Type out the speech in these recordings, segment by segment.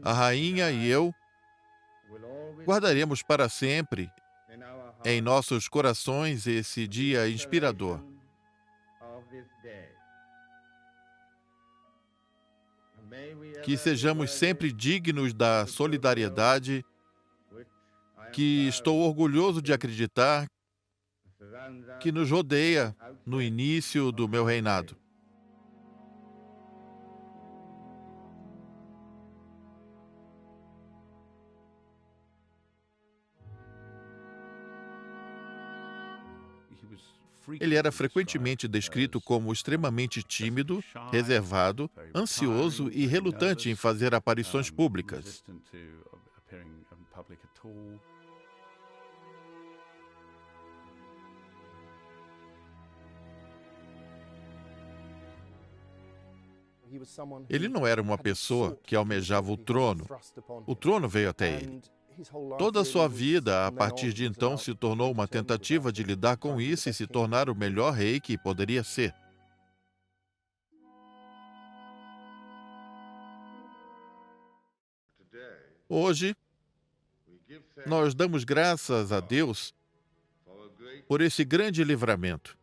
A rainha e eu guardaremos para sempre em nossos corações esse dia inspirador. Que sejamos sempre dignos da solidariedade que estou orgulhoso de acreditar que nos rodeia no início do meu reinado. Ele era frequentemente descrito como extremamente tímido, reservado, ansioso e relutante em fazer aparições públicas. Ele não era uma pessoa que almejava o trono. O trono veio até ele. Toda a sua vida, a partir de então, se tornou uma tentativa de lidar com isso e se tornar o melhor rei que poderia ser. Hoje, nós damos graças a Deus por esse grande livramento.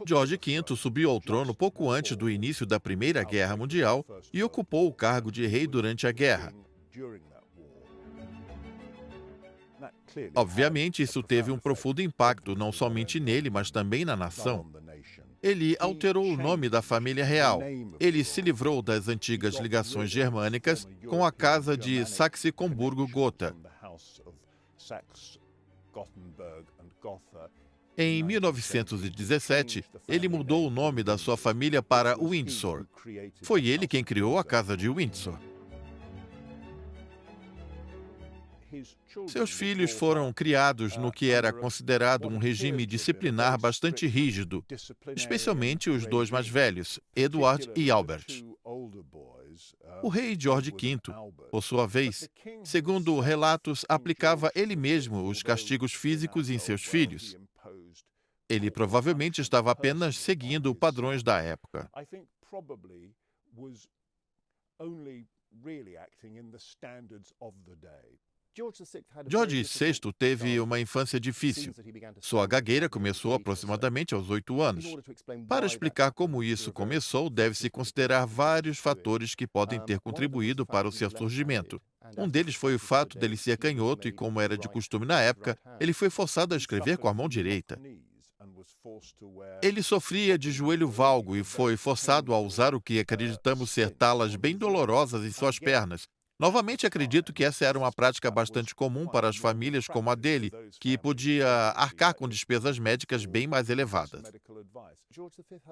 George V subiu ao trono pouco antes do início da Primeira Guerra Mundial e ocupou o cargo de rei durante a guerra. Obviamente, isso teve um profundo impacto não somente nele, mas também na nação. Ele alterou o nome da família real. Ele se livrou das antigas ligações germânicas com a casa de Saxe-Comburgo-Gotha. Em 1917, ele mudou o nome da sua família para Windsor. Foi ele quem criou a Casa de Windsor. Seus filhos foram criados no que era considerado um regime disciplinar bastante rígido, especialmente os dois mais velhos, Edward e Albert. O rei George V, por sua vez, segundo relatos, aplicava ele mesmo os castigos físicos em seus filhos. Ele provavelmente estava apenas seguindo padrões da época. George VI teve uma infância difícil. Sua gagueira começou aproximadamente aos 8 anos. Para explicar como isso começou, deve-se considerar vários fatores que podem ter contribuído para o seu surgimento. Um deles foi o fato dele ser canhoto e, como era de costume na época, ele foi forçado a escrever com a mão direita. Ele sofria de joelho valgo e foi forçado a usar o que acreditamos ser talas bem dolorosas em suas pernas. Novamente, acredito que essa era uma prática bastante comum para as famílias como a dele, que podia arcar com despesas médicas bem mais elevadas.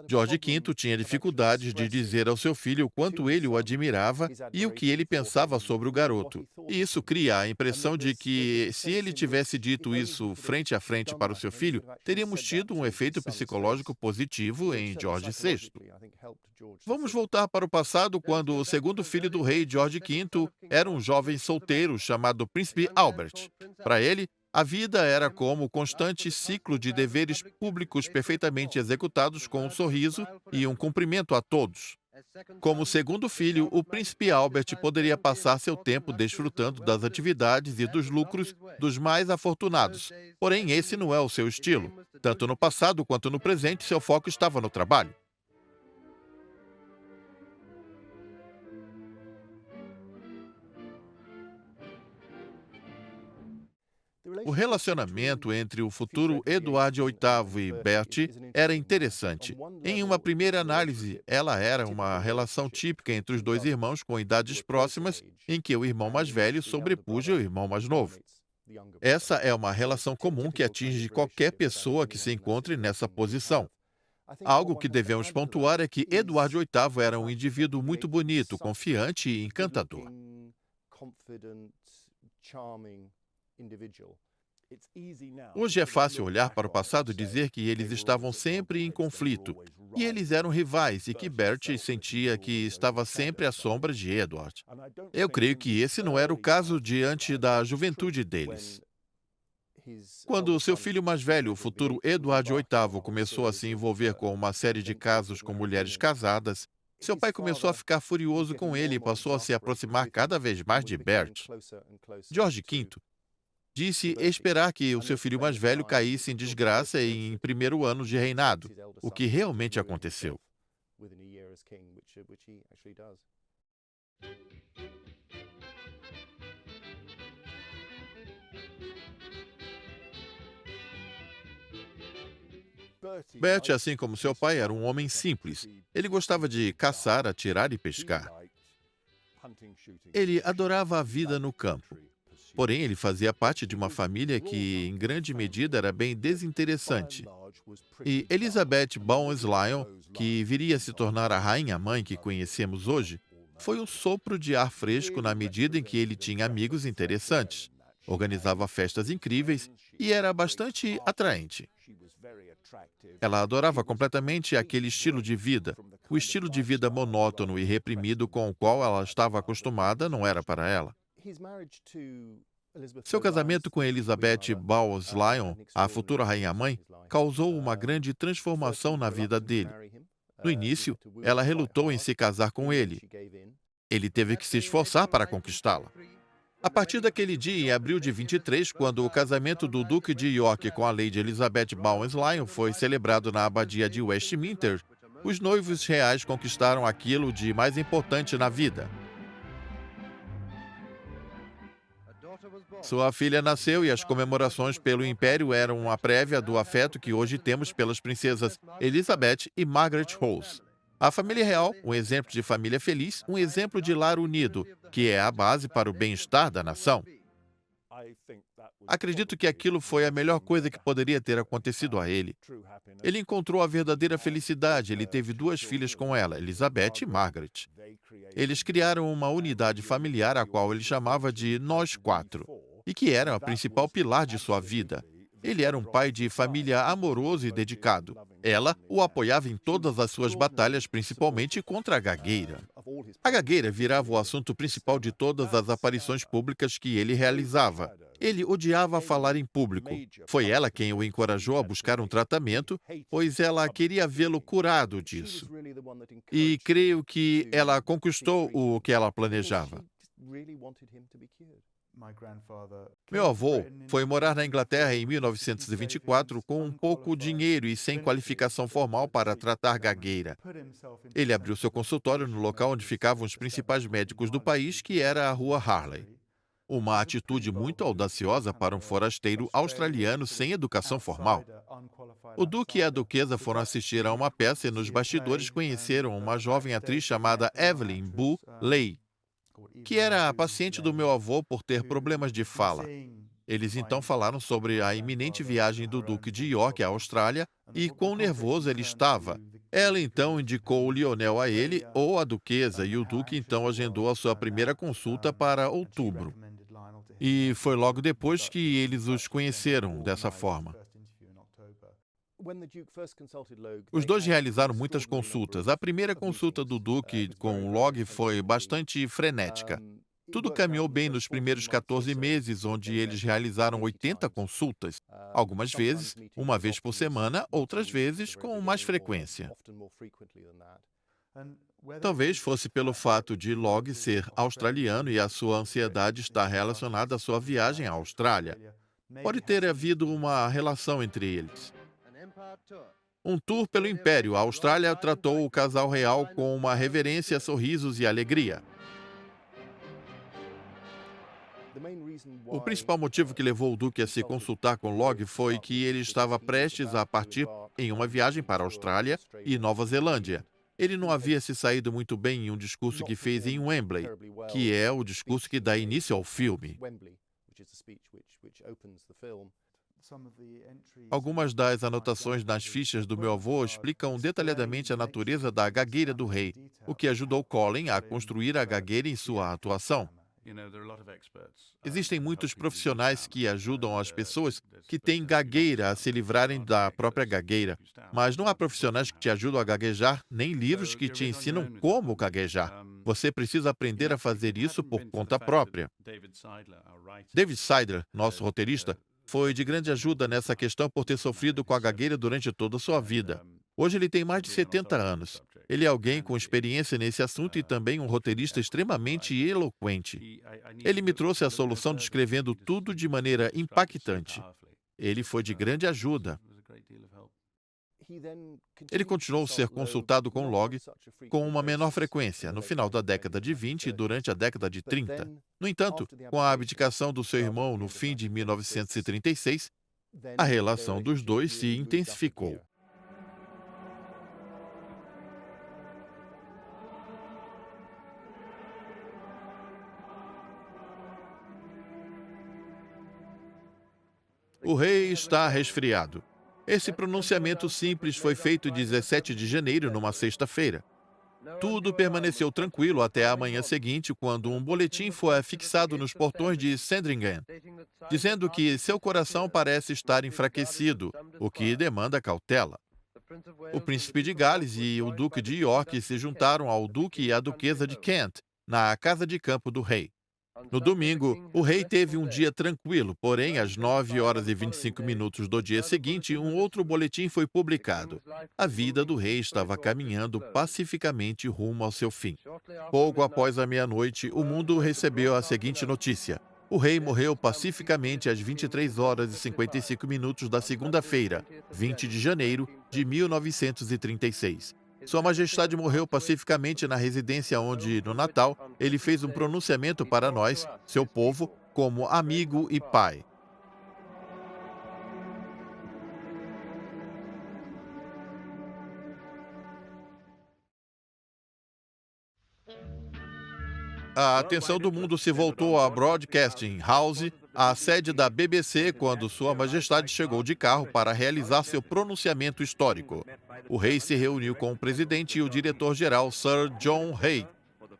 George V tinha dificuldades de dizer ao seu filho o quanto ele o admirava e o que ele pensava sobre o garoto. E isso cria a impressão de que, se ele tivesse dito isso frente a frente para o seu filho, teríamos tido um efeito psicológico positivo em George VI. Vamos voltar para o passado, quando o segundo filho do rei George V era um jovem solteiro chamado Príncipe Albert. Para ele, a vida era como um constante ciclo de deveres públicos perfeitamente executados com um sorriso e um cumprimento a todos. Como segundo filho, o príncipe Albert poderia passar seu tempo desfrutando das atividades e dos lucros dos mais afortunados. Porém, esse não é o seu estilo. Tanto no passado quanto no presente, seu foco estava no trabalho. O relacionamento entre o futuro Eduardo VIII e Bertie era interessante. Em uma primeira análise, ela era uma relação típica entre os dois irmãos com idades próximas, em que o irmão mais velho sobrepuja o irmão mais novo. Essa é uma relação comum que atinge qualquer pessoa que se encontre nessa posição. Algo que devemos pontuar é que Eduardo VIII era um indivíduo muito bonito, confiante e encantador. Hoje é fácil olhar para o passado e dizer que eles estavam sempre em conflito, e eles eram rivais, e que Bert sentia que estava sempre à sombra de Edward. Eu creio que esse não era o caso diante da juventude deles. Quando seu filho mais velho, o futuro Edward VIII, começou a se envolver com uma série de casos com mulheres casadas, seu pai começou a ficar furioso com ele e passou a se aproximar cada vez mais de Bert. George V disse esperar que o seu filho mais velho caísse em desgraça em primeiro ano de reinado, o que realmente aconteceu. Bert, assim como seu pai, era um homem simples. Ele gostava de caçar, atirar e pescar. Ele adorava a vida no campo. Porém, ele fazia parte de uma família que, em grande medida, era bem desinteressante. E Elizabeth Bowes-Lyon, que viria a se tornar a rainha-mãe que conhecemos hoje, foi um sopro de ar fresco na medida em que ele tinha amigos interessantes, organizava festas incríveis e era bastante atraente. Ela adorava completamente aquele estilo de vida. O estilo de vida monótono e reprimido com o qual ela estava acostumada não era para ela. Seu casamento com Elizabeth Bowes-Lyon, a futura rainha-mãe, causou uma grande transformação na vida dele. No início, ela relutou em se casar com ele. Ele teve que se esforçar para conquistá-la. A partir daquele dia, em abril de 23, quando o casamento do Duque de York com a Lady Elizabeth Bowes-Lyon foi celebrado na abadia de Westminster, os noivos reais conquistaram aquilo de mais importante na vida. Sua filha nasceu e as comemorações pelo Império eram uma prévia do afeto que hoje temos pelas princesas Elizabeth e Margaret Rose. A família real, um exemplo de família feliz, um exemplo de lar unido, que é a base para o bem-estar da nação. Acredito que aquilo foi a melhor coisa que poderia ter acontecido a ele. Ele encontrou a verdadeira felicidade. Ele teve duas filhas com ela, Elizabeth e Margaret. Eles criaram uma unidade familiar a qual ele chamava de Nós Quatro, e que era a principal pilar de sua vida. Ele era um pai de família amoroso e dedicado. Ela o apoiava em todas as suas batalhas, principalmente contra a gagueira. A gagueira virava o assunto principal de todas as aparições públicas que ele realizava. Ele odiava falar em público. Foi ela quem o encorajou a buscar um tratamento, pois ela queria vê-lo curado disso. E creio que ela conquistou o que ela planejava. Meu avô foi morar na Inglaterra em 1924 com um pouco dinheiro e sem qualificação formal para tratar gagueira. Ele abriu seu consultório no local onde ficavam os principais médicos do país, que era a Rua Harley. Uma atitude muito audaciosa para um forasteiro australiano sem educação formal. O Duque e a Duquesa foram assistir a uma peça e nos bastidores conheceram uma jovem atriz chamada Evelyn Boo Leigh, que era a paciente do meu avô por ter problemas de fala. Eles então falaram sobre a iminente viagem do Duque de York à Austrália e quão nervoso ele estava. Ela então indicou o Lionel a ele ou a Duquesa, e o Duque então agendou a sua primeira consulta para outubro. E foi logo depois que eles os conheceram dessa forma. Os dois realizaram muitas consultas. A primeira consulta do Duque com o Log foi bastante frenética. Tudo caminhou bem nos primeiros 14 meses, onde eles realizaram 80 consultas, algumas vezes, uma vez por semana, outras vezes com mais frequência. Talvez fosse pelo fato de Log ser australiano e a sua ansiedade estar relacionada à sua viagem à Austrália. Pode ter havido uma relação entre eles. Um tour pelo Império, a Austrália tratou o casal real com uma reverência, sorrisos e alegria. O principal motivo que levou o Duque a se consultar com Log foi que ele estava prestes a partir em uma viagem para a Austrália e Nova Zelândia. Ele não havia se saído muito bem em um discurso que fez em Wembley, que é o discurso que dá início ao filme. Algumas das anotações nas fichas do meu avô explicam detalhadamente a natureza da gagueira do rei, o que ajudou Colin a construir a gagueira em sua atuação. Existem muitos profissionais que ajudam as pessoas que têm gagueira a se livrarem da própria gagueira, mas não há profissionais que te ajudam a gaguejar, nem livros que te ensinam como gaguejar. Você precisa aprender a fazer isso por conta própria. David Seidler, nosso roteirista, foi de grande ajuda nessa questão por ter sofrido com a gagueira durante toda a sua vida. Hoje ele tem mais de 70 anos. Ele é alguém com experiência nesse assunto e também um roteirista extremamente eloquente. Ele me trouxe a solução descrevendo tudo de maneira impactante. Ele foi de grande ajuda. Ele continuou a ser consultado com log com uma menor frequência no final da década de 20 e durante a década de 30. No entanto, com a abdicação do seu irmão no fim de 1936, a relação dos dois se intensificou. O rei está resfriado. Esse pronunciamento simples foi feito 17 de janeiro, numa sexta-feira. Tudo permaneceu tranquilo até a manhã seguinte, quando um boletim foi afixado nos portões de Sandringham, dizendo que seu coração parece estar enfraquecido, o que demanda cautela. O príncipe de Gales e o duque de York se juntaram ao duque e à duquesa de Kent, na casa de campo do rei. No domingo, o rei teve um dia tranquilo, porém, às 9h25 do dia seguinte, um outro boletim foi publicado. A vida do rei estava caminhando pacificamente rumo ao seu fim. Pouco após a meia-noite, o mundo recebeu a seguinte notícia: o rei morreu pacificamente às 23h55 da segunda-feira, 20 de janeiro de 1936. Sua Majestade morreu pacificamente na residência onde, no Natal, ele fez um pronunciamento para nós, seu povo, como amigo e pai. A atenção do mundo se voltou à Broadcasting House, a sede da BBC, quando Sua Majestade chegou de carro para realizar seu pronunciamento histórico. O rei se reuniu com o presidente e o diretor-geral, Sir John Hay.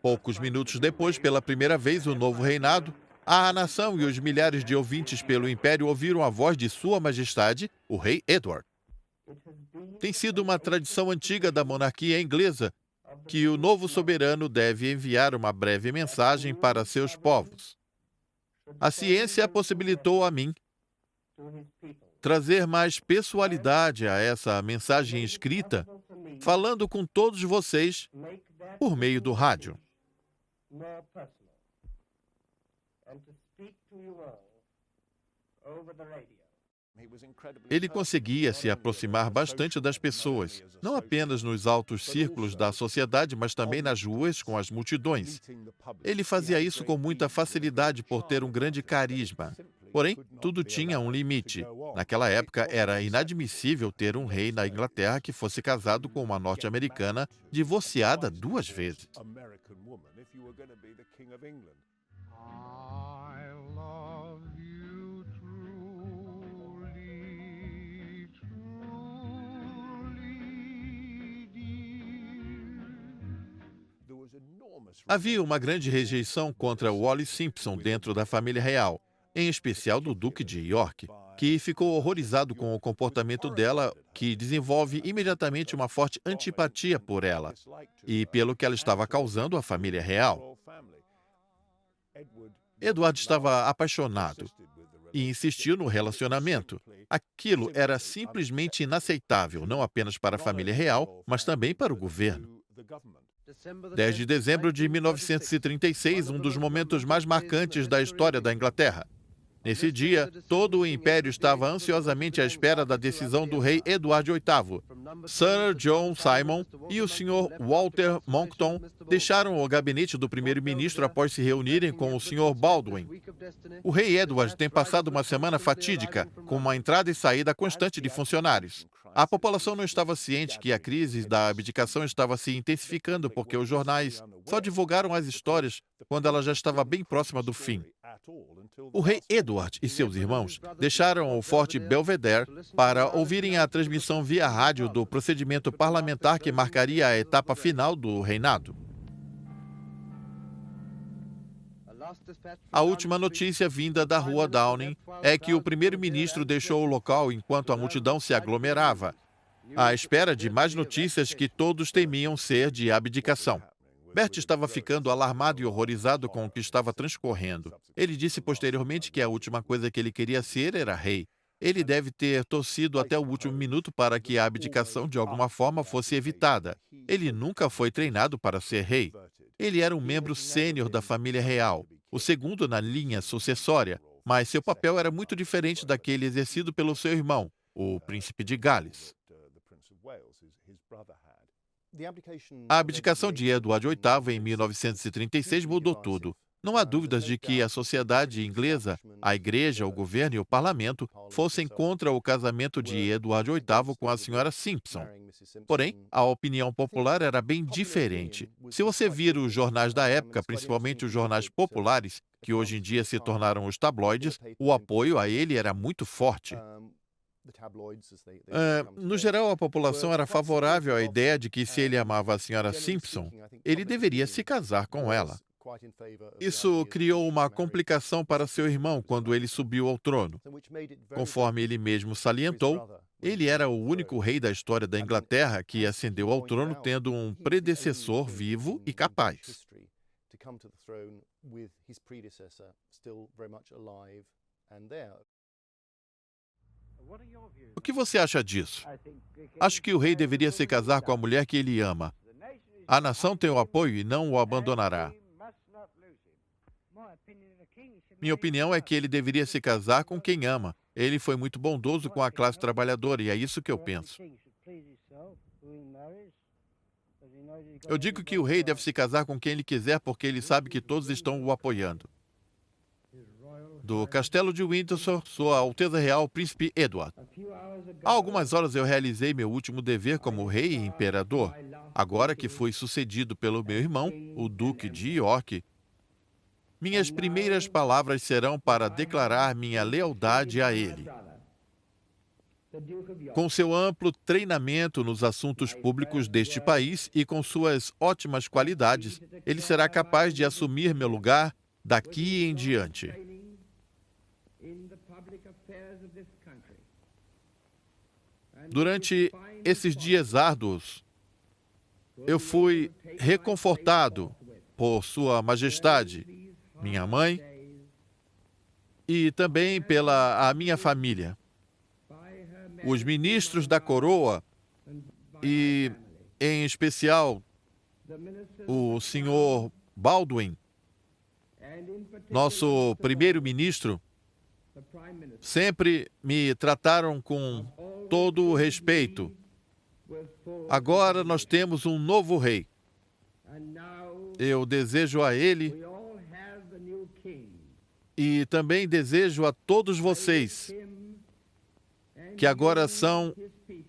Poucos minutos depois, pela primeira vez, o novo reinado, a nação e os milhares de ouvintes pelo Império ouviram a voz de Sua Majestade, o rei Edward. Tem sido uma tradição antiga da monarquia inglesa que o novo soberano deve enviar uma breve mensagem para seus povos. A ciência possibilitou a mim trazer mais pessoalidade a essa mensagem escrita, falando com todos vocês por meio do rádio. Ele conseguia se aproximar bastante das pessoas, não apenas nos altos círculos da sociedade, mas também nas ruas com as multidões. Ele fazia isso com muita facilidade por ter um grande carisma. Porém, tudo tinha um limite. Naquela época, era inadmissível ter um rei na Inglaterra que fosse casado com uma norte-americana divorciada 2 vezes. I love you truly, truly, dear. Havia uma grande rejeição contra Wallis Simpson dentro da família real, em especial do Duque de York, que ficou horrorizado com o comportamento dela, que desenvolve imediatamente uma forte antipatia por ela e pelo que ela estava causando à família real. Edward estava apaixonado e insistiu no relacionamento. Aquilo era simplesmente inaceitável, não apenas para a família real, mas também para o governo. 10 de dezembro de 1936, um dos momentos mais marcantes da história da Inglaterra. Nesse dia, todo o Império estava ansiosamente à espera da decisão do rei Eduardo VIII. Sir John Simon e o Sr. Walter Monckton deixaram o gabinete do primeiro-ministro após se reunirem com o Sr. Baldwin. O rei Edward tem passado uma semana fatídica, com uma entrada e saída constante de funcionários. A população não estava ciente que a crise da abdicação estava se intensificando porque os jornais só divulgaram as histórias quando ela já estava bem próxima do fim. O rei Edward e seus irmãos deixaram o Forte Belvedere para ouvirem a transmissão via rádio do procedimento parlamentar que marcaria a etapa final do reinado. A última notícia vinda da Rua Downing é que o primeiro-ministro deixou o local enquanto a multidão se aglomerava, à espera de mais notícias que todos temiam ser de abdicação. Bert estava ficando alarmado e horrorizado com o que estava transcorrendo. Ele disse posteriormente que a última coisa que ele queria ser era rei. Ele deve ter torcido até o último minuto para que a abdicação de alguma forma fosse evitada. Ele nunca foi treinado para ser rei. Ele era um membro sênior da família real, o segundo na linha sucessória, mas seu papel era muito diferente daquele exercido pelo seu irmão, o príncipe de Gales. A abdicação de Edward VIII em 1936 mudou tudo. Não há dúvidas de que a sociedade inglesa, a igreja, o governo e o parlamento fossem contra o casamento de Edward VIII com a senhora Simpson. Porém, a opinião popular era bem diferente. Se você vir os jornais da época, principalmente os jornais populares, que hoje em dia se tornaram os tabloides, o apoio a ele era muito forte. No geral, a população era favorável à ideia de que, se ele amava a senhora Simpson, ele deveria se casar com ela. Isso criou uma complicação para seu irmão quando ele subiu ao trono. Conforme ele mesmo salientou, ele era o único rei da história da Inglaterra que ascendeu ao trono tendo um predecessor vivo e capaz. O que você acha disso? Acho que o rei deveria se casar com a mulher que ele ama. A nação tem o apoio e não o abandonará. Minha opinião é que ele deveria se casar com quem ama. Ele foi muito bondoso com a classe trabalhadora e é isso que eu penso. Eu digo que o rei deve se casar com quem ele quiser porque ele sabe que todos estão o apoiando. Do Castelo de Windsor, Sua Alteza Real Príncipe Edward. Há algumas horas eu realizei meu último dever como rei e imperador. Agora que fui sucedido pelo meu irmão, o Duque de York, minhas primeiras palavras serão para declarar minha lealdade a ele. Com seu amplo treinamento nos assuntos públicos deste país e com suas ótimas qualidades, ele será capaz de assumir meu lugar daqui em diante. Durante esses dias árduos, eu fui reconfortado por Sua Majestade, minha mãe, e também pela minha família. Os ministros da coroa e, em especial, o senhor Baldwin, nosso primeiro-ministro, sempre me trataram com todo o respeito. Agora nós temos um novo rei. Eu desejo a ele e também desejo a todos vocês, que agora são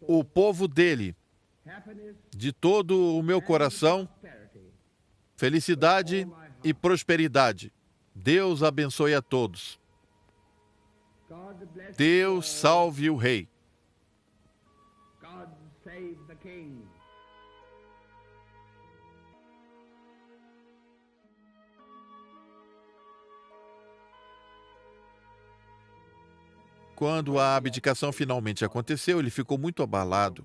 o povo dele, de todo o meu coração, felicidade e prosperidade. Deus abençoe a todos. Deus salve o rei. Quando a abdicação finalmente aconteceu, ele ficou muito abalado.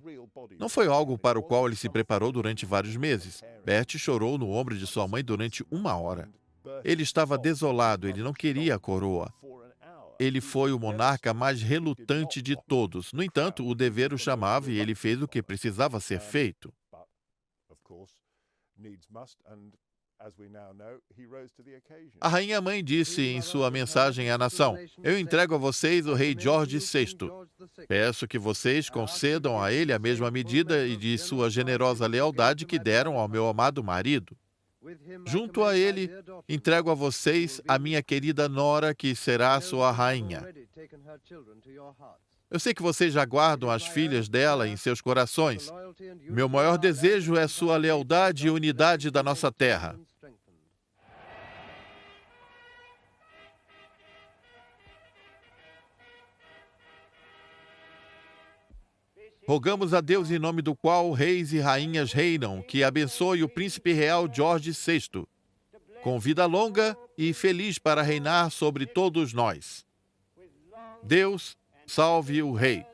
Não foi algo para o qual ele se preparou durante vários meses. Bert chorou no ombro de sua mãe durante 1 hora. Ele estava desolado, ele não queria a coroa. Ele foi o monarca mais relutante de todos. No entanto, o dever o chamava e ele fez o que precisava ser feito. A rainha-mãe disse em sua mensagem à nação: "Eu entrego a vocês o rei George VI. Peço que vocês concedam a ele a mesma medida e de sua generosa lealdade que deram ao meu amado marido. Junto a ele, entrego a vocês a minha querida nora, que será sua rainha. Eu sei que vocês já guardam as filhas dela em seus corações. Meu maior desejo é sua lealdade e unidade da nossa terra." Rogamos a Deus em nome do qual reis e rainhas reinam, que abençoe o príncipe real George VI, com vida longa e feliz para reinar sobre todos nós. Deus salve o rei.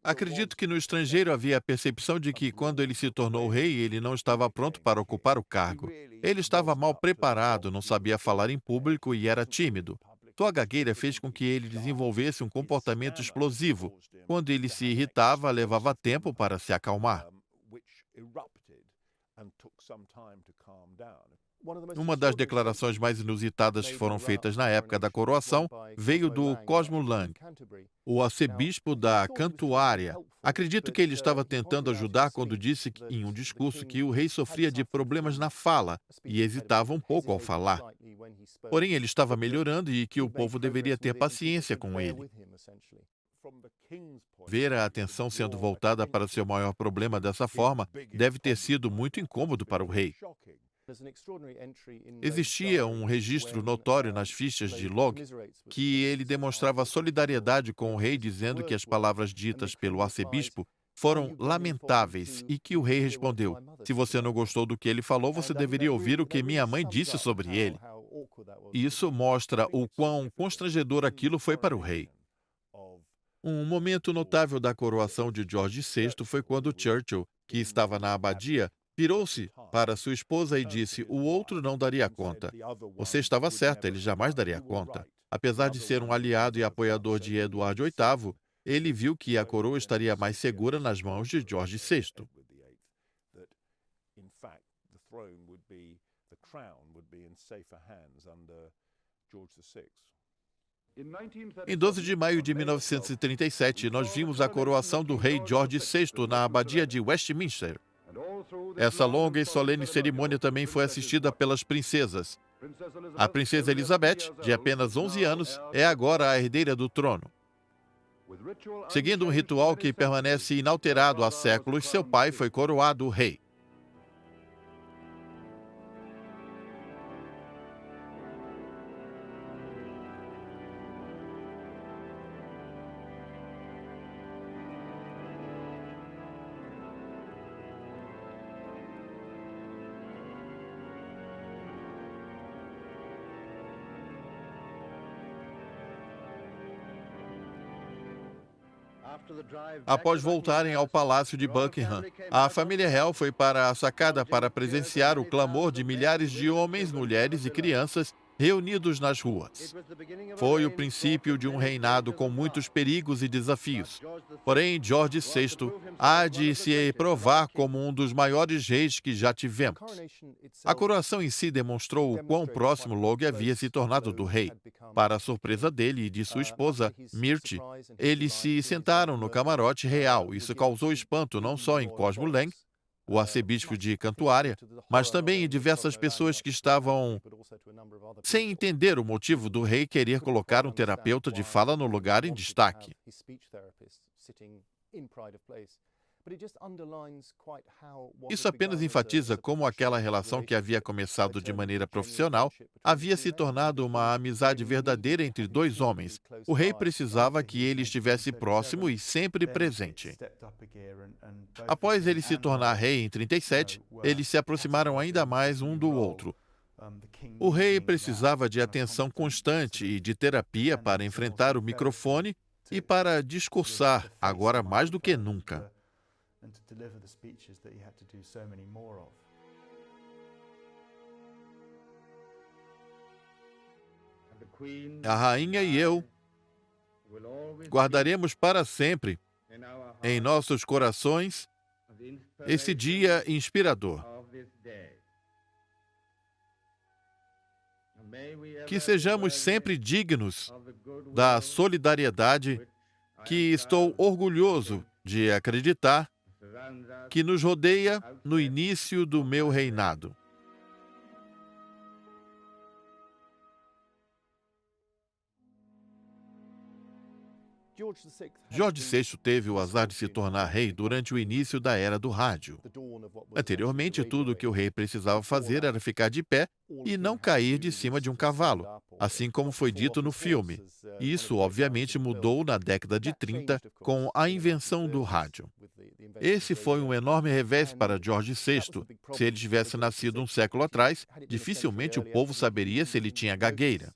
Acredito que no estrangeiro havia a percepção de que, quando ele se tornou rei, ele não estava pronto para ocupar o cargo. Ele estava mal preparado, não sabia falar em público e era tímido. Sua gagueira fez com que ele desenvolvesse um comportamento explosivo. Quando ele se irritava, levava tempo para se acalmar. Uma das declarações mais inusitadas que foram feitas na época da coroação veio do Cosmo Lang, o arcebispo da Cantuária. Acredito que ele estava tentando ajudar quando disse em um discurso que o rei sofria de problemas na fala e hesitava um pouco ao falar. Porém, ele estava melhorando e que o povo deveria ter paciência com ele. Ver a atenção sendo voltada para seu maior problema dessa forma deve ter sido muito incômodo para o rei. Existia um registro notório nas fichas de log que ele demonstrava solidariedade com o rei, dizendo que as palavras ditas pelo arcebispo foram lamentáveis e que o rei respondeu: "Se você não gostou do que ele falou, você deveria ouvir o que minha mãe disse sobre ele." Isso mostra o quão constrangedor aquilo foi para o rei. Um momento notável da coroação de George VI foi quando Churchill, que estava na abadia, virou-se para sua esposa e disse: "O outro não daria conta." Você estava certa, ele jamais daria conta. Apesar de ser um aliado e apoiador de Eduardo VIII, ele viu que a coroa estaria mais segura nas mãos de George VI. Em 12 de maio de 1937, nós vimos a coroação do rei George VI na abadia de Westminster. Essa longa e solene cerimônia também foi assistida pelas princesas. A princesa Elizabeth, de apenas 11 anos, é agora a herdeira do trono. Seguindo um ritual que permanece inalterado há séculos, seu pai foi coroado rei. Após voltarem ao Palácio de Buckingham, a família real foi para a sacada para presenciar o clamor de milhares de homens, mulheres e crianças reunidos nas ruas. Foi o princípio de um reinado com muitos perigos e desafios. Porém, George VI há de se provar como um dos maiores reis que já tivemos. A coroação em si demonstrou o quão próximo Logue havia se tornado do rei. Para a surpresa dele e de sua esposa, Myrtle, eles se sentaram no camarote real. Isso causou espanto não só em Cosmo Lang, o arcebispo de Cantuária, mas também em diversas pessoas que estavam sem entender o motivo do rei querer colocar um terapeuta de fala no lugar em destaque. Isso apenas enfatiza como aquela relação que havia começado de maneira profissional havia se tornado uma amizade verdadeira entre dois homens. O rei precisava que ele estivesse próximo e sempre presente. Após ele se tornar rei em 37, eles se aproximaram ainda mais um do outro. O rei precisava de atenção constante e de terapia para enfrentar o microfone e para discursar, agora mais do que nunca. A rainha e eu guardaremos para sempre em nossos corações esse dia inspirador. Que sejamos sempre dignos da solidariedade que estou orgulhoso de acreditar que nos rodeia no início do meu reinado. George VI teve o azar de se tornar rei durante o início da era do rádio. Anteriormente, tudo o que o rei precisava fazer era ficar de pé e não cair de cima de um cavalo, assim como foi dito no filme. E isso, obviamente, mudou na década de 30 com a invenção do rádio. Esse foi um enorme revés para George VI. Se ele tivesse nascido um século atrás, dificilmente o povo saberia se ele tinha gagueira.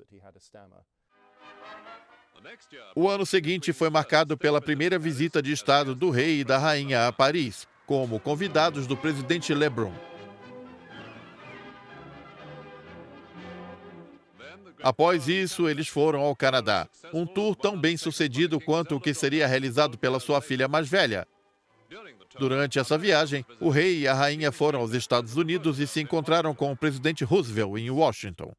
O ano seguinte foi marcado pela primeira visita de Estado do rei e da rainha a Paris, como convidados do presidente Lebrun. Após isso, eles foram ao Canadá, um tour tão bem sucedido quanto o que seria realizado pela sua filha mais velha. Durante essa viagem, o rei e a rainha foram aos Estados Unidos e se encontraram com o presidente Roosevelt em Washington.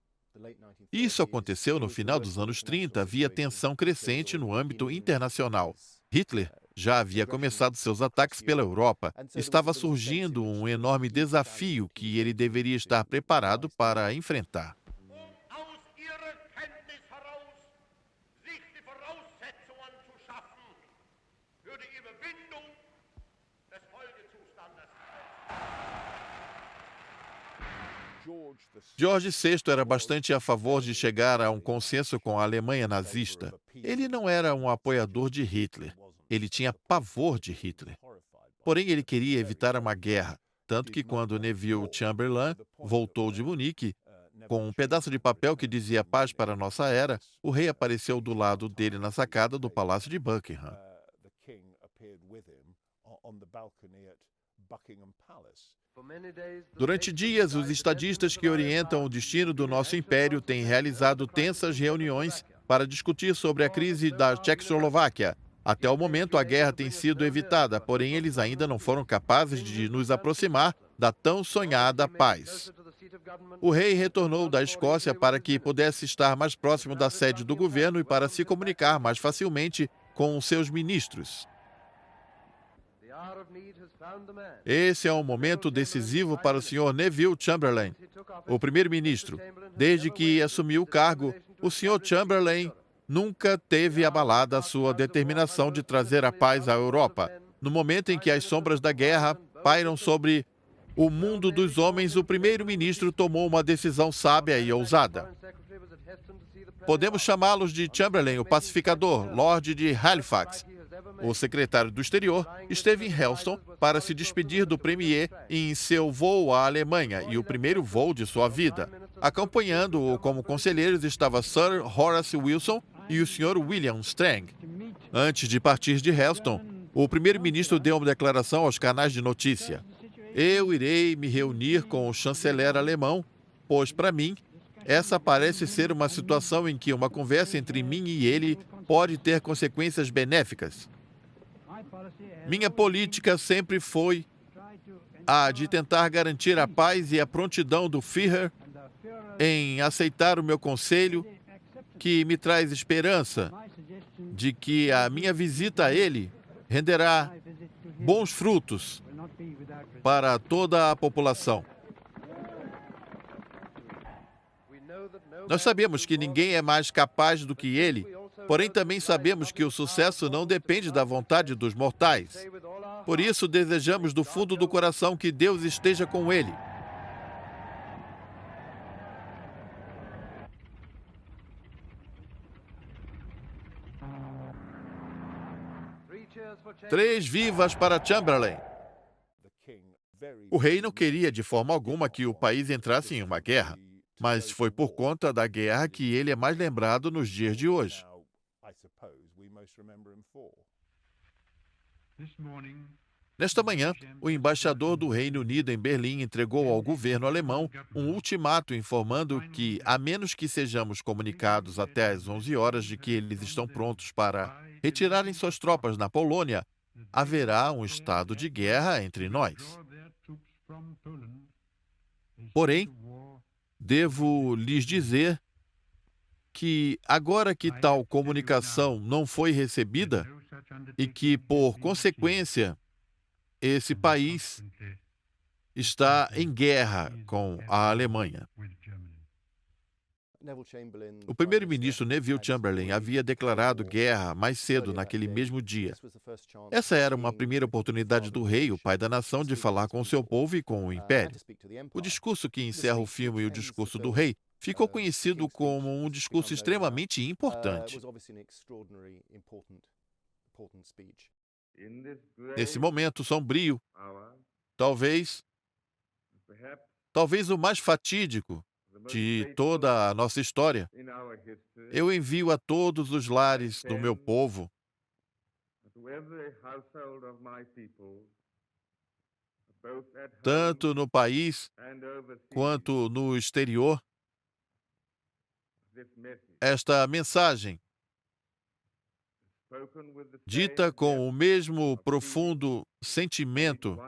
Isso aconteceu no final dos anos 30, havia tensão crescente no âmbito internacional. Hitler já havia começado seus ataques pela Europa. Estava surgindo um enorme desafio que ele deveria estar preparado para enfrentar. George VI era bastante a favor de chegar a um consenso com a Alemanha nazista. Ele não era um apoiador de Hitler. Ele tinha pavor de Hitler. Porém, ele queria evitar uma guerra, tanto que quando Neville Chamberlain voltou de Munique, com um pedaço de papel que dizia paz para a nossa era, o rei apareceu do lado dele na sacada do Palácio de Buckingham. Durante dias, os estadistas que orientam o destino do nosso império têm realizado tensas reuniões para discutir sobre a crise da Tchecoslováquia. Até o momento, a guerra tem sido evitada, porém eles ainda não foram capazes de nos aproximar da tão sonhada paz. O rei retornou da Escócia para que pudesse estar mais próximo da sede do governo e para se comunicar mais facilmente com os seus ministros. Esse é um momento decisivo para o Sr. Neville Chamberlain, o primeiro-ministro. Desde que assumiu o cargo, o Sr. Chamberlain nunca teve abalada a sua determinação de trazer a paz à Europa. No momento em que as sombras da guerra pairam sobre o mundo dos homens, o primeiro-ministro tomou uma decisão sábia e ousada. Podemos chamá-los de Chamberlain, o pacificador, Lord de Halifax. O secretário do Exterior esteve em Helston para se despedir do premier em seu voo à Alemanha e o primeiro voo de sua vida. Acompanhando-o como conselheiros estava Sir Horace Wilson e o Sr. William Strang. Antes de partir de Helston, o primeiro-ministro deu uma declaração aos canais de notícia. Eu irei me reunir com o chanceler alemão, pois, para mim, essa parece ser uma situação em que uma conversa entre mim e ele pode ter consequências benéficas. Minha política sempre foi a de tentar garantir a paz e a prontidão do Führer em aceitar o meu conselho, que me traz esperança de que a minha visita a ele renderá bons frutos para toda a população. Nós sabemos que ninguém é mais capaz do que ele, porém também sabemos que o sucesso não depende da vontade dos mortais. Por isso, desejamos do fundo do coração que Deus esteja com ele. Três vivas para Chamberlain. O rei não queria de forma alguma que o país entrasse em uma guerra, mas foi por conta da guerra que ele é mais lembrado nos dias de hoje. Nesta manhã, o embaixador do Reino Unido em Berlim entregou ao governo alemão um ultimato informando que, a menos que sejamos comunicados até às 11 horas de que eles estão prontos para retirarem suas tropas na Polônia, haverá um estado de guerra entre nós. Porém, devo lhes dizer que, agora que tal comunicação não foi recebida, e que, por consequência, esse país está em guerra com a Alemanha. O primeiro-ministro Neville Chamberlain havia declarado guerra mais cedo naquele mesmo dia. Essa era uma primeira oportunidade do rei, o pai da nação, de falar com seu povo e com o império. O discurso que encerra o filme, O Discurso do Rei, ficou conhecido como um discurso extremamente importante. Nesse momento sombrio, talvez o mais fatídico de toda a nossa história, eu envio a todos os lares do meu povo, tanto no país quanto no exterior, esta mensagem, dita com o mesmo profundo sentimento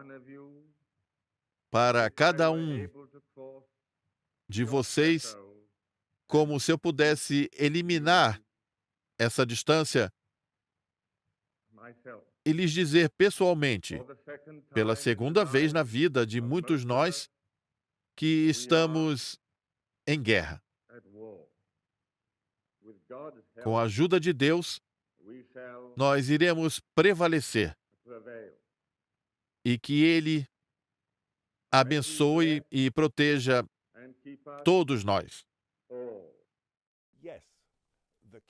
para cada um de vocês, como se eu pudesse eliminar essa distância e lhes dizer pessoalmente, pela segunda vez na vida de muitos nós, que estamos em guerra. Com a ajuda de Deus, nós iremos prevalecer e que Ele abençoe e proteja todos nós.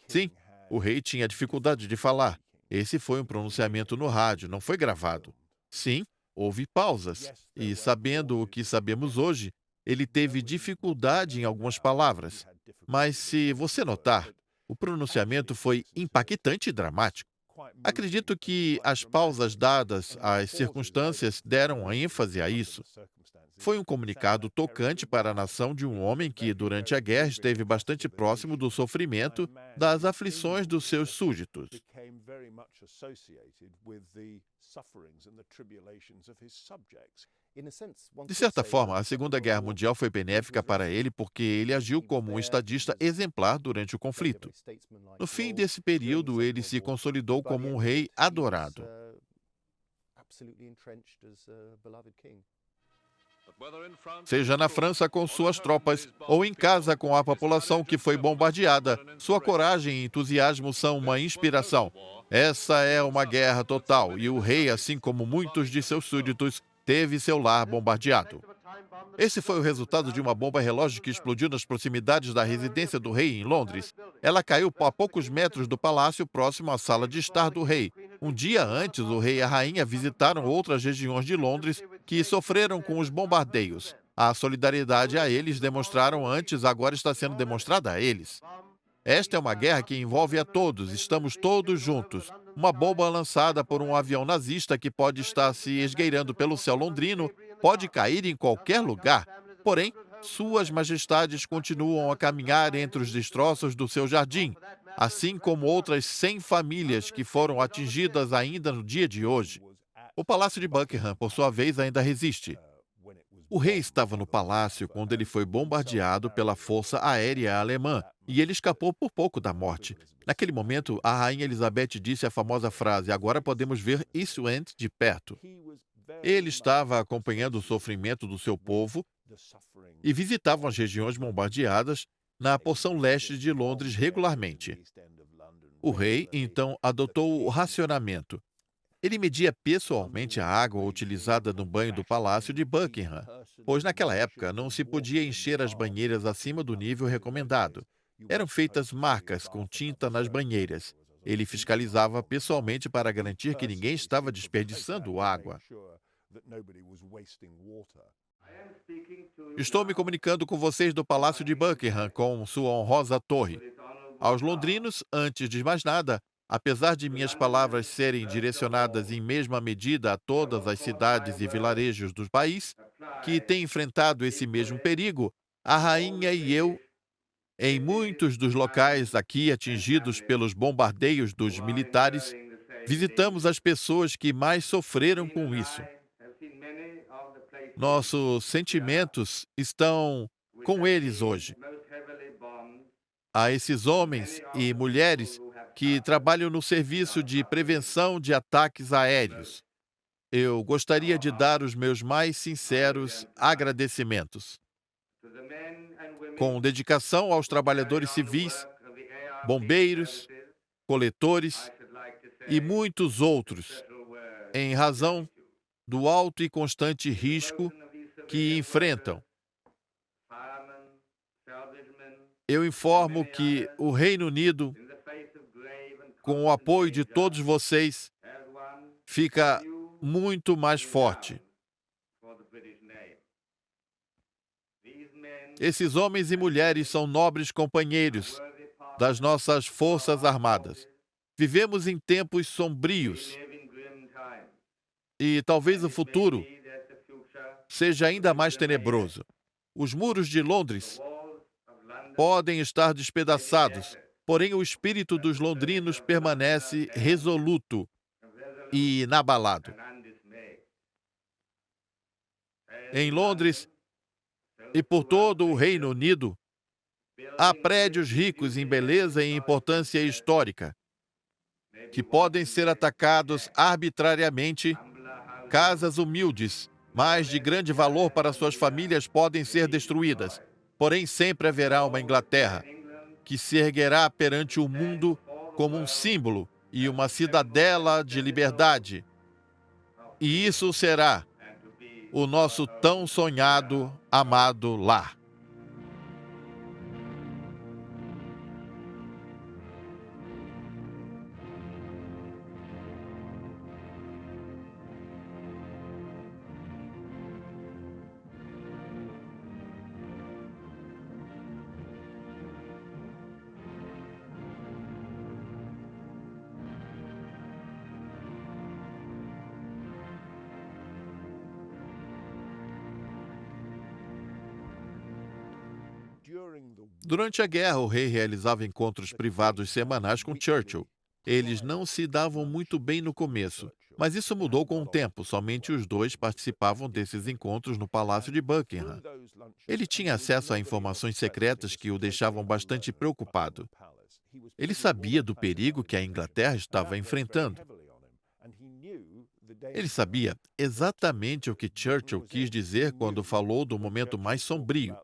Sim, o rei tinha dificuldade de falar. Esse foi um pronunciamento no rádio, não foi gravado. Sim, houve pausas. E sabendo o que sabemos hoje, ele teve dificuldade em algumas palavras. Mas se você notar, o pronunciamento foi impactante e dramático. Acredito que as pausas dadas às circunstâncias deram ênfase a isso. Foi um comunicado tocante para a nação de um homem que, durante a guerra, esteve bastante próximo do sofrimento, das aflições dos seus súditos. De certa forma, a Segunda Guerra Mundial foi benéfica para ele porque ele agiu como um estadista exemplar durante o conflito. No fim desse período, ele se consolidou como um rei adorado. Seja na França com suas tropas, ou em casa com a população que foi bombardeada, sua coragem e entusiasmo são uma inspiração. Essa é uma guerra total, e o rei, assim como muitos de seus súditos, teve seu lar bombardeado. Esse foi o resultado de uma bomba relógio que explodiu nas proximidades da residência do rei em Londres. Ela caiu a poucos metros do palácio, próximo à sala de estar do rei. Um dia antes, o rei e a rainha visitaram outras regiões de Londres que sofreram com os bombardeios. A solidariedade a eles demonstraram antes, agora está sendo demonstrada a eles. Esta é uma guerra que envolve a todos, estamos todos juntos. Uma bomba lançada por um avião nazista que pode estar se esgueirando pelo céu londrino pode cair em qualquer lugar. Porém, suas majestades continuam a caminhar entre os destroços do seu jardim, assim como outras 100 famílias que foram atingidas ainda no dia de hoje. O Palácio de Buckingham, por sua vez, ainda resiste. O rei estava no palácio quando ele foi bombardeado pela força aérea alemã e ele escapou por pouco da morte. Naquele momento, a rainha Elizabeth disse a famosa frase: "Agora podemos ver Eastwind de perto." Ele estava acompanhando o sofrimento do seu povo e visitava as regiões bombardeadas na porção leste de Londres regularmente. O rei, então, adotou o racionamento. Ele media pessoalmente a água utilizada no banho do Palácio de Buckingham, pois naquela época não se podia encher as banheiras acima do nível recomendado. Eram feitas marcas com tinta nas banheiras. Ele fiscalizava pessoalmente para garantir que ninguém estava desperdiçando água. Estou me comunicando com vocês do Palácio de Buckingham, com sua honrosa torre. Aos londrinos, antes de mais nada, apesar de minhas palavras serem direcionadas em mesma medida a todas as cidades e vilarejos do país, que têm enfrentado esse mesmo perigo, a rainha e eu, em muitos dos locais aqui atingidos pelos bombardeios dos militares, visitamos as pessoas que mais sofreram com isso. Nossos sentimentos estão com eles hoje. A esses homens e mulheres que trabalham no serviço de prevenção de ataques aéreos. Eu gostaria de dar os meus mais sinceros agradecimentos. Com dedicação aos trabalhadores civis, bombeiros, coletores e muitos outros, em razão do alto e constante risco que enfrentam. Eu informo que o Reino Unido, com o apoio de todos vocês, fica muito mais forte. Esses homens e mulheres são nobres companheiros das nossas Forças Armadas. Vivemos em tempos sombrios e talvez o futuro seja ainda mais tenebroso. Os muros de Londres podem estar despedaçados, porém o espírito dos londrinos permanece resoluto e inabalado. Em Londres e por todo o Reino Unido, há prédios ricos em beleza e importância histórica, que podem ser atacados arbitrariamente. Casas humildes, mas de grande valor para suas famílias, podem ser destruídas. Porém, sempre haverá uma Inglaterra que se erguerá perante o mundo como um símbolo e uma cidadela de liberdade. E isso será o nosso tão sonhado, amado lar. Durante a guerra, o rei realizava encontros privados semanais com Churchill. Eles não se davam muito bem no começo, mas isso mudou com o tempo. Somente os dois participavam desses encontros no Palácio de Buckingham. Ele tinha acesso a informações secretas que o deixavam bastante preocupado. Ele sabia do perigo que a Inglaterra estava enfrentando. Ele sabia exatamente o que Churchill quis dizer quando falou do momento mais sombrio.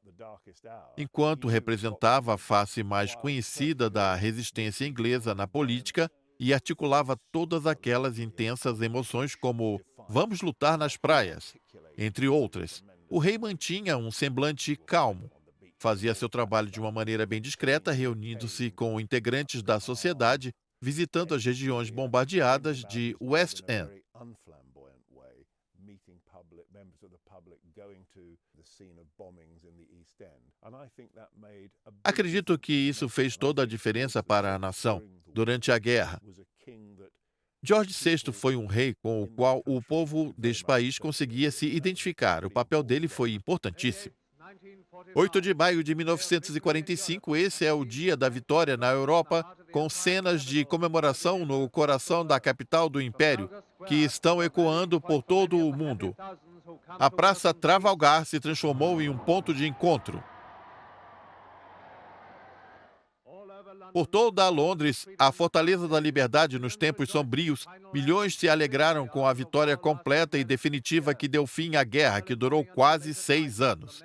Enquanto representava a face mais conhecida da resistência inglesa na política e articulava todas aquelas intensas emoções como "vamos lutar nas praias", entre outras, o rei mantinha um semblante calmo. Fazia seu trabalho de uma maneira bem discreta, reunindo-se com integrantes da sociedade, visitando as regiões bombardeadas de West End. Acredito que isso fez toda a diferença para a nação durante a guerra. George VI foi um rei com o qual o povo deste país conseguia se identificar. O papel dele foi importantíssimo. 8 de maio de 1945, esse é o dia da vitória na Europa, com cenas de comemoração no coração da capital do Império, que estão ecoando por todo o mundo. A Praça Trafalgar se transformou em um ponto de encontro. Por toda Londres, a Fortaleza da Liberdade nos tempos sombrios, milhões se alegraram com a vitória completa e definitiva que deu fim à guerra, que durou quase 6 anos.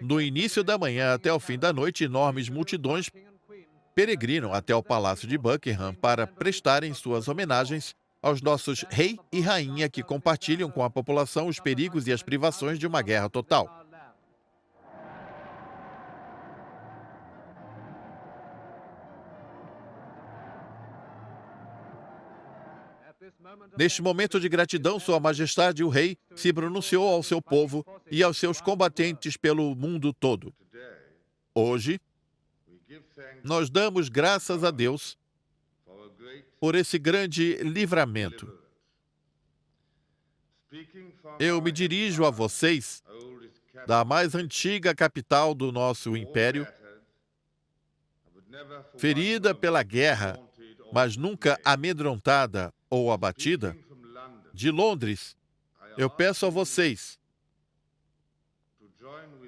Do início da manhã até o fim da noite, enormes multidões peregrinam até o Palácio de Buckingham para prestarem suas homenagens aos nossos rei e rainha que compartilham com a população os perigos e as privações de uma guerra total. Neste momento de gratidão, Sua Majestade o Rei se pronunciou ao seu povo e aos seus combatentes pelo mundo todo. Hoje, nós damos graças a Deus por esse grande livramento. Eu me dirijo a vocês da mais antiga capital do nosso império, ferida pela guerra, mas nunca amedrontada ou abatida, de Londres. Eu peço a vocês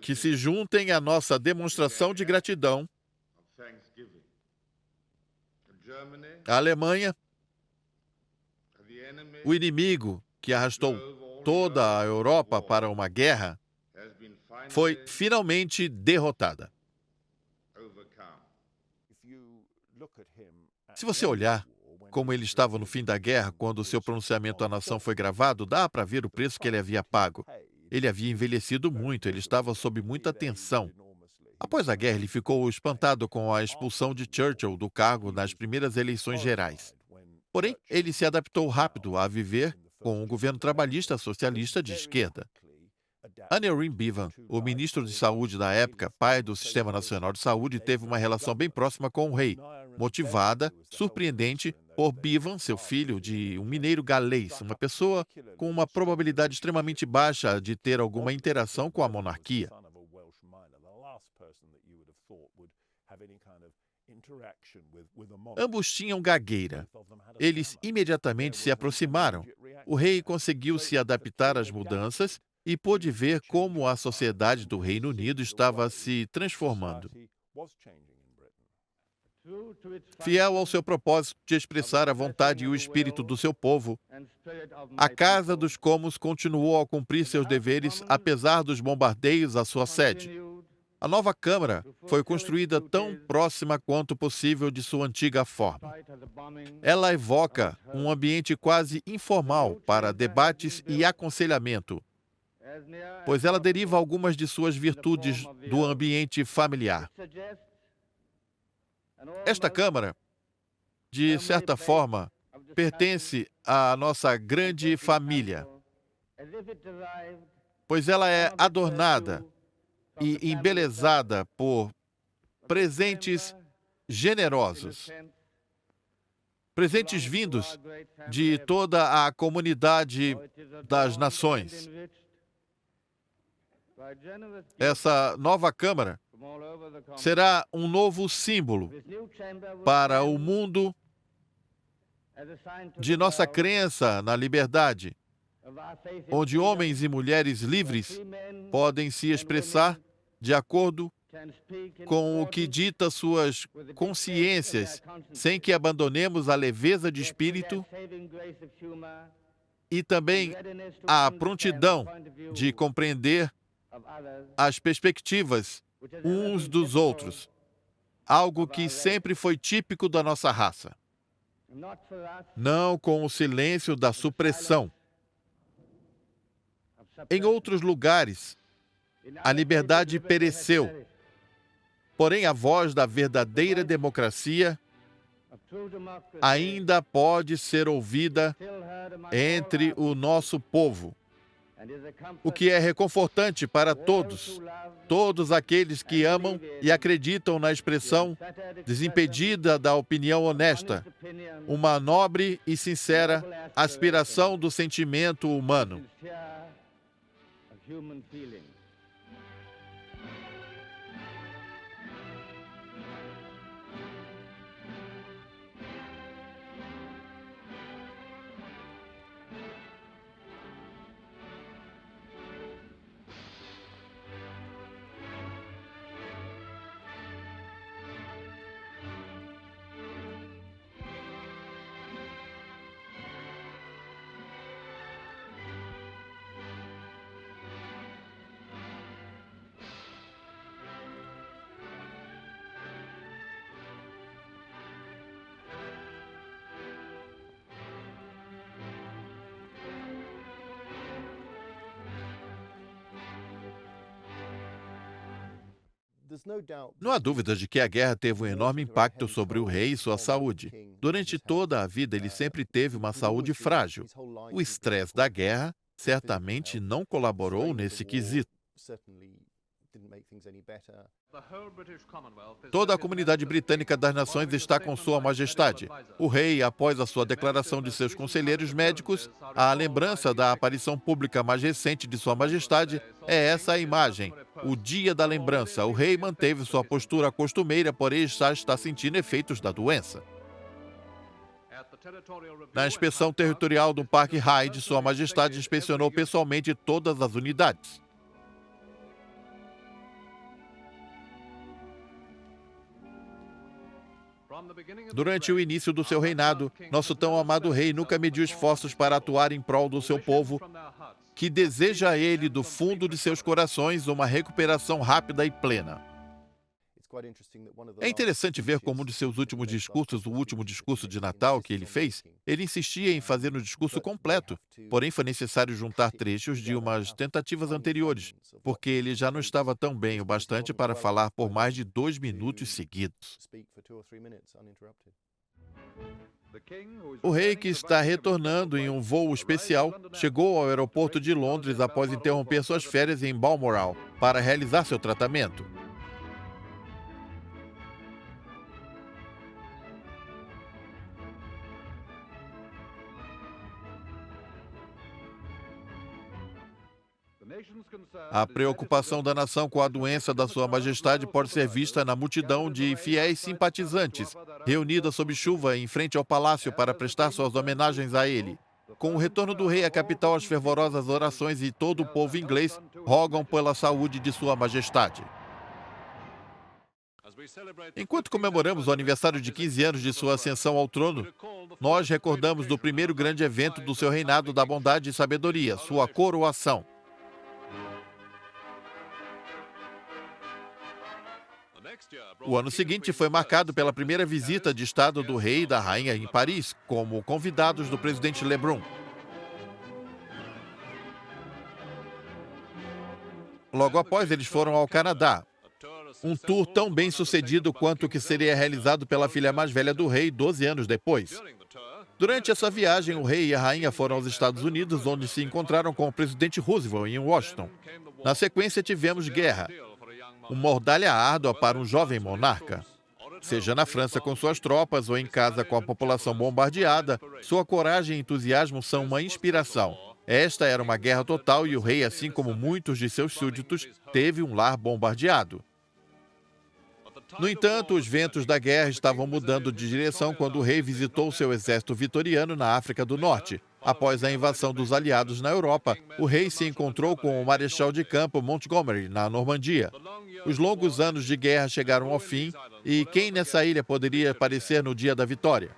que se juntem à nossa demonstração de gratidão A Alemanha, o inimigo que arrastou toda a Europa para uma guerra, foi finalmente derrotada. Se você olhar como ele estava no fim da guerra, quando o seu pronunciamento à nação foi gravado, dá para ver o preço que ele havia pago. Ele havia envelhecido muito, ele estava sob muita tensão. Após a guerra, ele ficou espantado com a expulsão de Churchill do cargo nas primeiras eleições gerais. Porém, ele se adaptou rápido a viver com um governo trabalhista socialista de esquerda. Aneurin Bevan, o ministro de Saúde da época, pai do Sistema Nacional de Saúde, teve uma relação bem próxima com o rei, motivada, surpreendente, por Bevan, seu filho, de um mineiro galês, uma pessoa com uma probabilidade extremamente baixa de ter alguma interação com a monarquia. Ambos tinham gagueira. Eles imediatamente se aproximaram. O rei conseguiu se adaptar às mudanças e pôde ver como a sociedade do Reino Unido estava se transformando. Fiel ao seu propósito de expressar a vontade e o espírito do seu povo, a Casa dos Comuns continuou a cumprir seus deveres apesar dos bombardeios à sua sede. A nova Câmara foi construída tão próxima quanto possível de sua antiga forma. Ela evoca um ambiente quase informal para debates e aconselhamento, pois ela deriva algumas de suas virtudes do ambiente familiar. Esta Câmara, de certa forma, pertence à nossa grande família, pois ela é adornada e embelezada por presentes generosos, presentes vindos de toda a comunidade das nações. Essa nova Câmara será um novo símbolo para o mundo de nossa crença na liberdade, onde homens e mulheres livres podem se expressar de acordo com o que dita suas consciências, sem que abandonemos a leveza de espírito e também a prontidão de compreender as perspectivas uns dos outros, algo que sempre foi típico da nossa raça. Não com o silêncio da supressão. Em outros lugares, a liberdade pereceu, porém a voz da verdadeira democracia ainda pode ser ouvida entre o nosso povo, o que é reconfortante para todos aqueles que amam e acreditam na expressão desimpedida da opinião honesta, uma nobre e sincera aspiração do sentimento humano. Não há dúvida de que a guerra teve um enorme impacto sobre o rei e sua saúde. Durante toda a vida, ele sempre teve uma saúde frágil. O estresse da guerra certamente não colaborou nesse quesito. Toda a comunidade britânica das nações está com Sua Majestade. O rei, após a sua declaração de seus conselheiros médicos, a lembrança da aparição pública mais recente de Sua Majestade é essa a imagem. O dia da lembrança, o rei manteve sua postura costumeira, porém já está sentindo efeitos da doença. Na inspeção territorial do Parque Hyde, Sua Majestade inspecionou pessoalmente todas as unidades. Durante o início do seu reinado, nosso tão amado rei nunca mediu esforços para atuar em prol do seu povo, que deseja a ele, do fundo de seus corações, uma recuperação rápida e plena. É interessante ver como um de seus últimos discursos, o último discurso de Natal que ele fez, ele insistia em fazer um discurso completo, porém foi necessário juntar trechos de umas tentativas anteriores, porque ele já não estava tão bem o bastante para falar por mais de 2 minutos seguidos. O rei, que está retornando em um voo especial, chegou ao aeroporto de Londres após interromper suas férias em Balmoral para realizar seu tratamento. A preocupação da nação com a doença da Sua Majestade pode ser vista na multidão de fiéis simpatizantes, reunida sob chuva em frente ao palácio para prestar suas homenagens a ele. Com o retorno do rei à capital, as fervorosas orações e todo o povo inglês rogam pela saúde de Sua Majestade. Enquanto comemoramos o aniversário de 15 anos de sua ascensão ao trono, nós recordamos do primeiro grande evento do seu reinado da bondade e sabedoria, sua coroação. O ano seguinte foi marcado pela primeira visita de Estado do rei e da rainha em Paris, como convidados do presidente Lebrun. Logo após, eles foram ao Canadá, um tour tão bem sucedido quanto o que seria realizado pela filha mais velha do rei 12 anos depois. Durante essa viagem, o rei e a rainha foram aos Estados Unidos, onde se encontraram com o presidente Roosevelt em Washington. Na sequência, tivemos guerra, uma mordalha árdua para um jovem monarca. Seja na França com suas tropas ou em casa com a população bombardeada, sua coragem e entusiasmo são uma inspiração. Esta era uma guerra total e o rei, assim como muitos de seus súditos, teve um lar bombardeado. No entanto, os ventos da guerra estavam mudando de direção quando o rei visitou seu exército vitoriano na África do Norte. Após a invasão dos aliados na Europa, o rei se encontrou com o marechal de campo Montgomery, na Normandia. Os longos anos de guerra chegaram ao fim, e quem nessa ilha poderia aparecer no dia da vitória?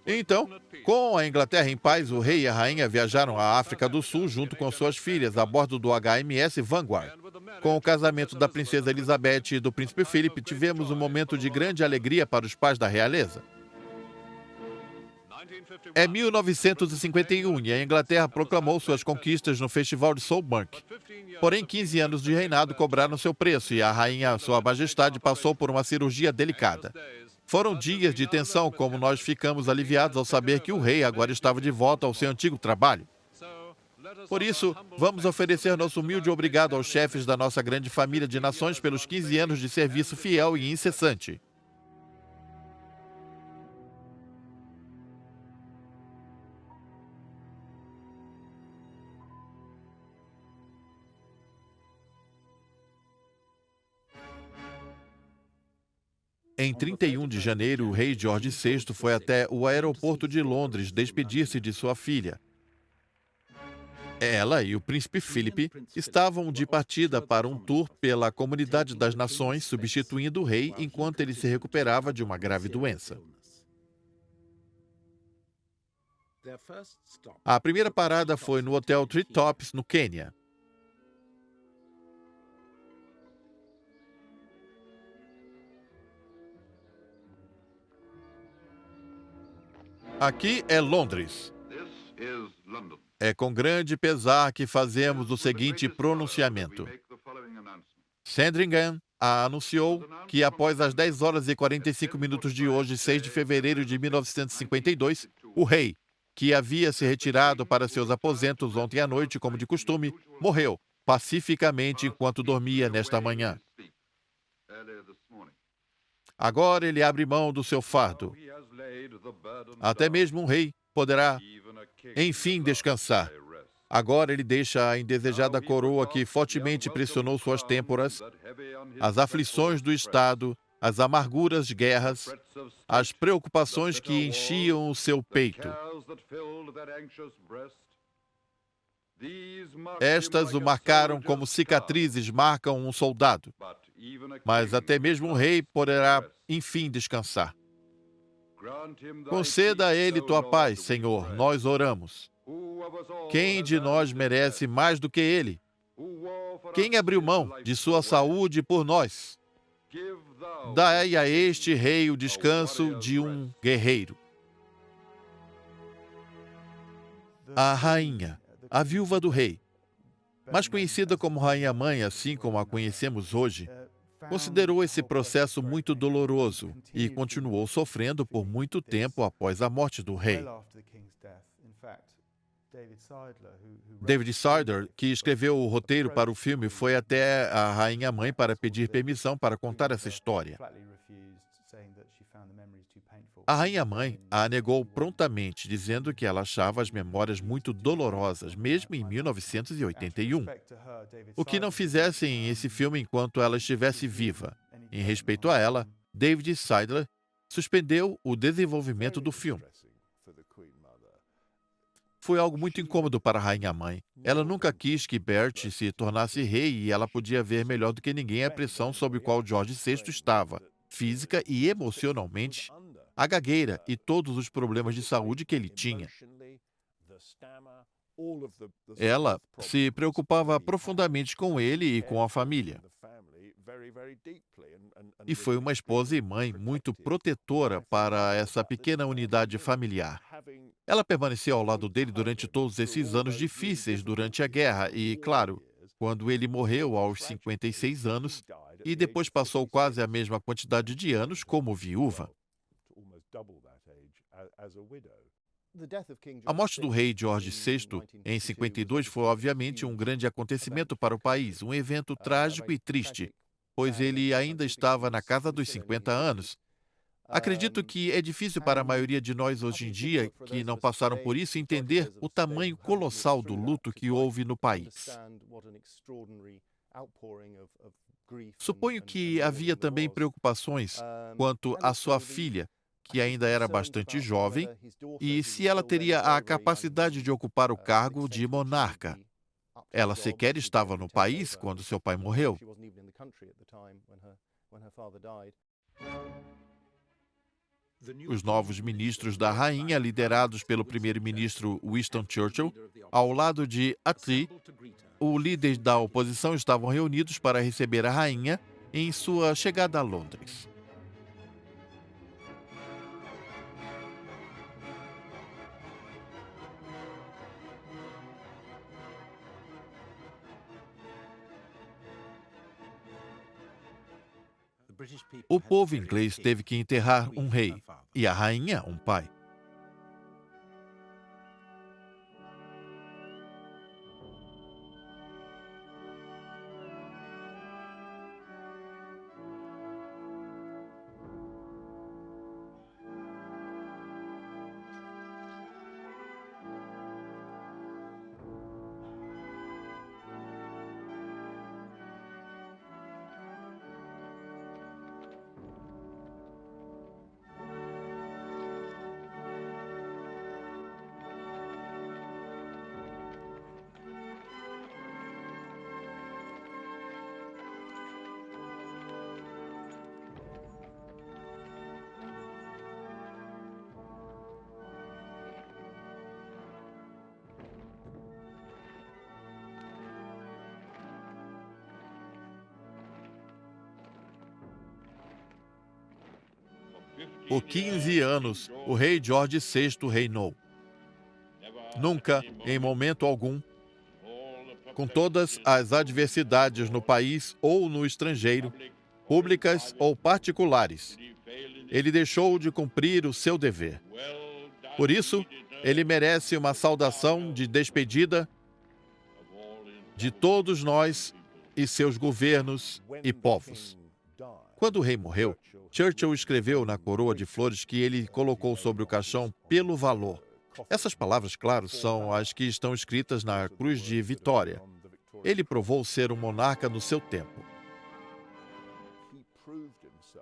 Então, com a Inglaterra em paz, o rei e a rainha viajaram à África do Sul junto com suas filhas a bordo do HMS Vanguard. Com o casamento da princesa Elizabeth e do príncipe Philip, tivemos um momento de grande alegria para os pais da realeza. É 1951 e a Inglaterra proclamou suas conquistas no Festival de Solbank. Porém, 15 anos de reinado cobraram seu preço e a rainha, Sua Majestade, passou por uma cirurgia delicada. Foram dias de tensão, como nós ficamos aliviados ao saber que o rei agora estava de volta ao seu antigo trabalho. Por isso, vamos oferecer nosso humilde obrigado aos chefes da nossa grande família de nações pelos 15 anos de serviço fiel e incessante. Em 31 de janeiro, o rei George VI foi até o aeroporto de Londres despedir-se de sua filha. Ela e o príncipe Philip estavam de partida para um tour pela Comunidade das Nações, substituindo o rei enquanto ele se recuperava de uma grave doença. A primeira parada foi no Hotel Treetops, no Quênia. Aqui é Londres. É com grande pesar que fazemos o seguinte pronunciamento. Sandringham anunciou que após as 10 horas e 45 minutos de hoje, 6 de fevereiro de 1952, o rei, que havia se retirado para seus aposentos ontem à noite, como de costume, morreu pacificamente enquanto dormia nesta manhã. Agora ele abre mão do seu fardo. Até mesmo um rei poderá, enfim, descansar. Agora ele deixa a indesejada coroa que fortemente pressionou suas têmporas, as aflições do Estado, as amarguras de guerras, as preocupações que enchiam o seu peito. Estas o marcaram como cicatrizes marcam um soldado, mas até mesmo um rei poderá, enfim, descansar. Conceda a ele tua paz, Senhor, nós oramos. Quem de nós merece mais do que ele? Quem abriu mão de sua saúde por nós? Dai a este rei o descanso de um guerreiro. A rainha, a viúva do rei, mais conhecida como Rainha-Mãe, assim como a conhecemos hoje, considerou esse processo muito doloroso e continuou sofrendo por muito tempo após a morte do rei. David Sider, que escreveu o roteiro para o filme, foi até a Rainha-Mãe para pedir permissão para contar essa história. A Rainha-Mãe a negou prontamente, dizendo que ela achava as memórias muito dolorosas, mesmo em 1981. O que não fizessem esse filme enquanto ela estivesse viva. Em respeito a ela, David Sider suspendeu o desenvolvimento do filme. Foi algo muito incômodo para a Rainha-Mãe. Ela nunca quis que Bert se tornasse rei e ela podia ver melhor do que ninguém a pressão sob a qual George VI estava, física e emocionalmente, a gagueira e todos os problemas de saúde que ele tinha. Ela se preocupava profundamente com ele e com a família. E foi uma esposa e mãe muito protetora para essa pequena unidade familiar. Ela permaneceu ao lado dele durante todos esses anos difíceis durante a guerra e, claro, quando ele morreu aos 56 anos e depois passou quase a mesma quantidade de anos como viúva. A morte do rei George VI em 52 foi obviamente um grande acontecimento para o país, um evento trágico e triste, pois ele ainda estava na casa dos 50 anos. Acredito que é difícil para a maioria de nós hoje em dia, que não passaram por isso, entender o tamanho colossal do luto que houve no país. Suponho que havia também preocupações quanto à sua filha, que ainda era bastante jovem, e se ela teria a capacidade de ocupar o cargo de monarca. Ela sequer estava no país quando seu pai morreu. Os novos ministros da rainha, liderados pelo primeiro-ministro Winston Churchill, ao lado de Attlee, o líder da oposição, estavam reunidos para receber a rainha em sua chegada a Londres. O povo inglês teve que enterrar um rei e a rainha um pai. Por 15 anos, o rei George VI reinou. Nunca, em momento algum, com todas as adversidades no país ou no estrangeiro, públicas ou particulares, ele deixou de cumprir o seu dever. Por isso, ele merece uma saudação de despedida de todos nós e seus governos e povos. Quando o rei morreu, Churchill escreveu na coroa de flores que ele colocou sobre o caixão pelo valor. Essas palavras, claro, são as que estão escritas na Cruz de Vitória. Ele provou ser um monarca no seu tempo.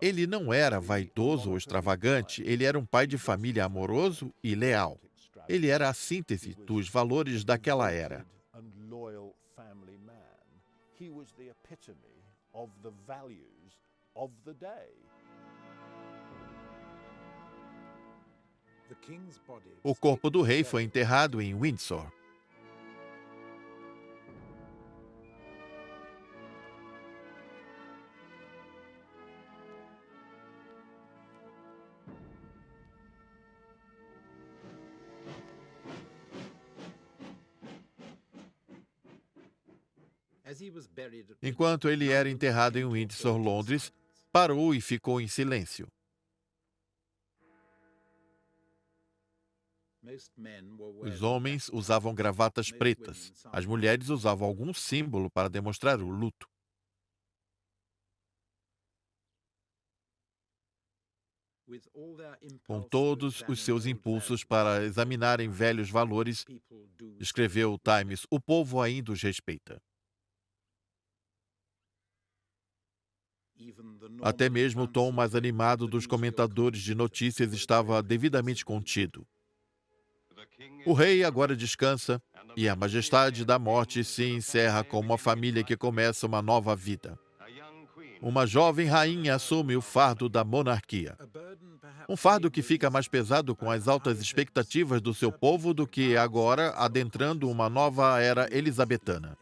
Ele não era vaidoso ou extravagante, ele era um pai de família amoroso e leal. Ele era a síntese dos valores daquela era. O corpo do rei foi enterrado em Windsor. Enquanto ele era enterrado em Windsor, Londres, parou e ficou em silêncio. Os homens usavam gravatas pretas. As mulheres usavam algum símbolo para demonstrar o luto. Com todos os seus impulsos para examinarem velhos valores, escreveu o Times, o povo ainda os respeita. Até mesmo o tom mais animado dos comentadores de notícias estava devidamente contido. O rei agora descansa e a majestade da morte se encerra com uma família que começa uma nova vida. Uma jovem rainha assume o fardo da monarquia. Um fardo que fica mais pesado com as altas expectativas do seu povo do que agora adentrando uma nova era elisabetana.